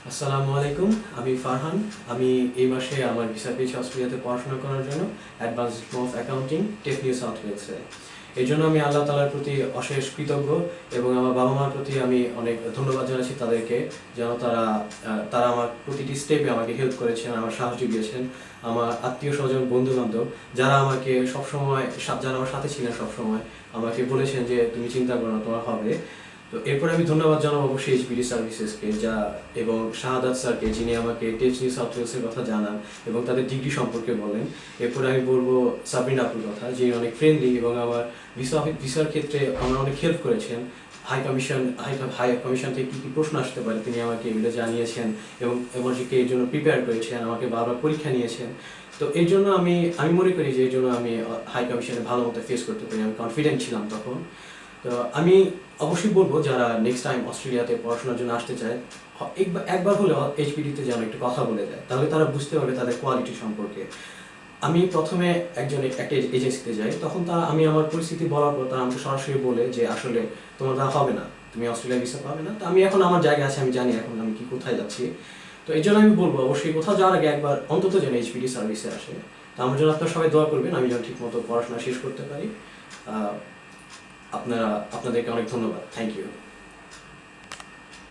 আসসালামু আলাইকুম, আমি ফারহান। আমি এই মাসে আমার ভিসা পেয়েছি অস্ট্রেলিয়াতে পড়াশোনা করার জন্য, advance diploma of accounting, tech new south ওয়েলসে। এই জন্য আমি আল্লাহ তাআলার প্রতি অশেষ কৃতজ্ঞ এবং আমার বাবা মার প্রতি আমি অনেক ধন্যবাদ জানাচ্ছি তাদেরকে, যেন তারা আমার প্রতিটি স্টেপে আমাকে হেল্প করেছেন, আমার সাহায্য দিয়েছেন। আমার আত্মীয় স্বজন, বন্ধু বান্ধব যারা আমাকে সবসময়, যারা আমার সাথে ছিলেন সবসময়, আমাকে বলেছেন যে তুমি চিন্তা করো না, তোমার হবে। তো এরপর আমি ধন্যবাদ জানাবো অবশ্যই এইচবিডি সার্ভিসেসকে এবং শাহাদাত স্যারকে, যিনি আমাকে টেক্স নিউ সাউথ ওয়েলসের কথা জানান এবং তাদের ডিগ্রি সম্পর্কে বলেন। এরপরে আমি বলবো সাবরিন আপুর কথা, যিনি অনেক ফ্রেন্ডলি এবং আমার ভিসার ক্ষেত্রে আমার অনেক হেল্প করেছেন। হাই কমিশন থেকে কী কী প্রশ্ন আসতে পারে তিনি আমাকে এগুলো জানিয়েছেন এবং এমনকি এর জন্য প্রিপেয়ার করেছেন, আমাকে বারবার পরীক্ষা নিয়েছেন। তো এই জন্য আমি আমি মনে করি যে এই জন্য আমি হাই কমিশনে ভালো মতো ফেস করতে পারি, আমি কনফিডেন্ট ছিলাম তখন। তো আমি অবশ্যই বলবো যারা নেক্সট টাইম অস্ট্রেলিয়াতে পড়াশোনার জন্য আসতে চায়, একবার হলেও এইচপিডিতে যেন একটু কথা বলে যায়, তাহলে তারা বুঝতে পারবে তাদের কোয়ালিটি সম্পর্কে। আমি প্রথমে একটা এজেন্সিতে যাই, তখন আমি আমার পরিস্থিতি বলার পর তারা আমাকে সরাসরি বলে যে আসলে তোমার দ্বারা হবে না, তুমি অস্ট্রেলিয়া ভিসা পাবে না। তো আমি এখন আমার জায়গায় আছি, আমি জানি এখন আমি কোথায় যাচ্ছি। তো এই জন্য আমি বলবো অবশ্যই কোথাও যাওয়ার আগে একবার অন্তত যেন এইচপিডি সার্ভিসে আসে। তো আমার জন্য আপনারা সবাই দোয়া করবেন, আমি যেন ঠিক মতো পড়াশোনা শেষ করতে পারি। আপনাদেরকে অনেক ধন্যবাদ, থ্যাংক ইউ।